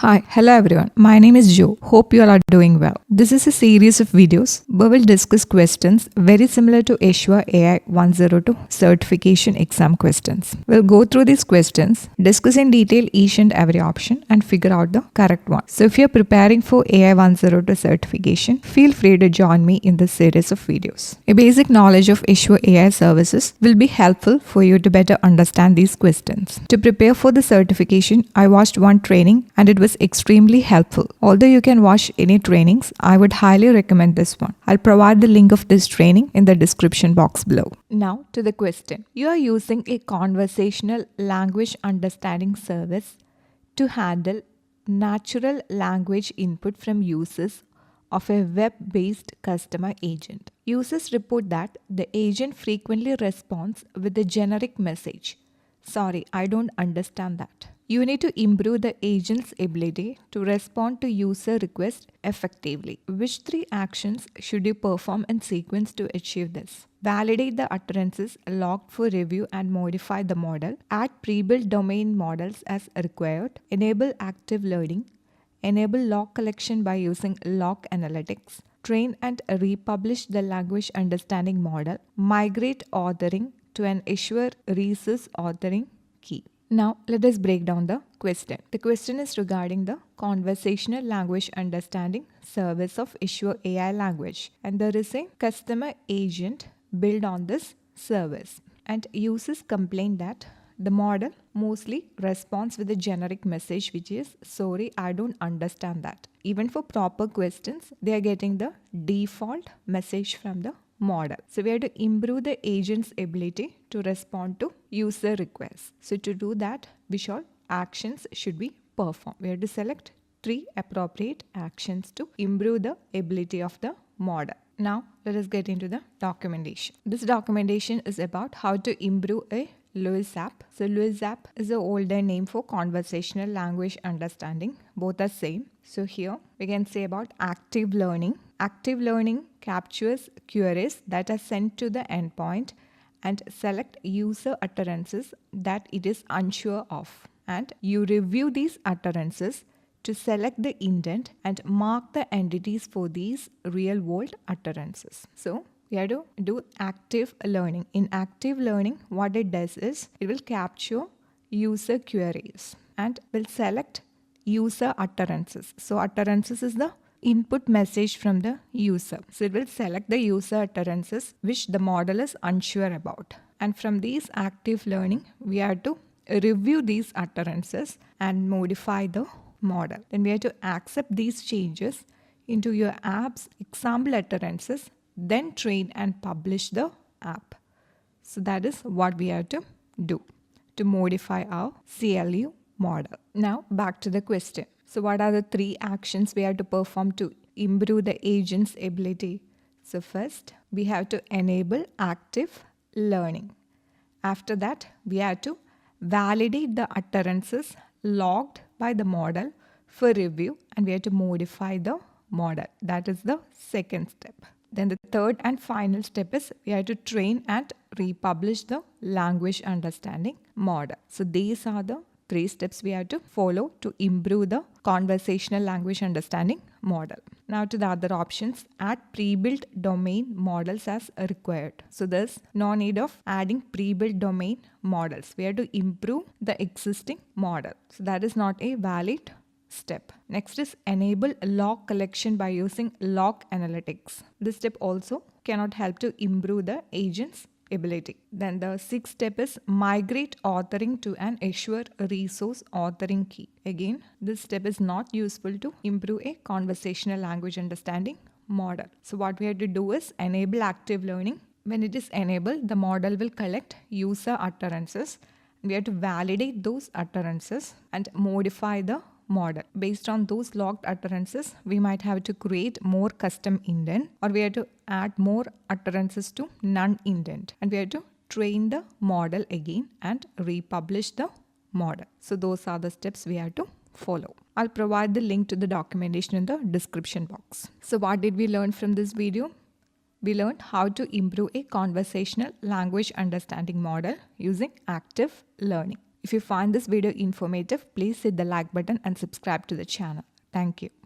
Hi, hello everyone. My name is Joe. Hope you all are doing well. This is a series of videos where we'll discuss questions very similar to Azure AI-102 certification exam questions. We'll go through these questions, discuss in detail each and every option, and figure out the correct one. So if you're preparing for AI-102 certification, feel free to join me in this series of videos. A basic knowledge of Azure AI services will be helpful for you to better understand these questions. To prepare for the certification, I watched one training and it was extremely helpful. Although you can watch any trainings, I would highly recommend this one. I'll provide the link of this training in the description box below. Now to the question. You are using a conversational language understanding service to handle natural language input from users of a web-based customer agent. Users report that the agent frequently responds with a generic message. Sorry, I don't understand that. You need to improve the agent's ability to respond to user requests effectively. Which three actions should you perform in sequence to achieve this? Validate the utterances logged for review and modify the model. Add pre-built domain models as required. Enable active learning. Enable log collection by using log analytics. Train and republish the language understanding model. Migrate authoring to an Azure resource authoring key. Now, let us break down the question. The question is regarding the Conversational Language Understanding service of Azure AI language. And there is a customer agent built on this service. And users complain that the model mostly responds with a generic message which is, sorry, I don't understand that. Even for proper questions, they are getting the default message from the model. So we have to improve the agent's ability to respond to user requests. So to do that, which all actions should be performed? We have to select 3 appropriate actions to improve the ability of the model. Now let us get into the documentation. This documentation is about how to improve a LUIS app. So LUIS app is an older name for conversational language understanding. Both are same. So here we can say about active learning. Active learning captures queries that are sent to the endpoint and select user utterances that it is unsure of. And you review these utterances to select the intent and mark the entities for these real-world utterances. So we have to do active learning. In active learning, what it does is it will capture user queries and will select user utterances. So utterances is the input message from the user. So it will select the user utterances which the model is unsure about. And from these active learning, we have to review these utterances and modify the model. Then we have to accept these changes into your app's example utterances, then train and publish the app. So that is what we have to do to modify our CLU model. Now back to the question. So what are the 3 actions we have to perform to improve the agent's ability? So first, we have to enable active learning. After that, we have to validate the utterances logged by the model for review and we have to modify the model. That is the second step. Then the third and final step is we have to train and republish the language understanding model. So these are the 3 steps we have to follow to improve the conversational language understanding model. Now to the other options, add pre-built domain models as required. So there's no need of adding pre-built domain models. We have to improve the existing model. So that is not a valid step. Next is enable log collection by using log analytics. This step also cannot help to improve the agent's ability. Then the 6th step is migrate authoring to an Azure resource authoring key. Again, this step is not useful to improve a conversational language understanding model. So what we have to do is enable active learning. When it is enabled, the model will collect user utterances. We have to validate those utterances and modify the model. Based on those logged utterances, we might have to create more custom indent or we have to add more utterances to non-indent and we have to train the model again and republish the model. So those are the steps we have to follow. I'll provide the link to the documentation in the description box. So what did we learn from this video? We learned how to improve a conversational language understanding model using active learning. If you find this video informative, please hit the like button and subscribe to the channel. Thank you.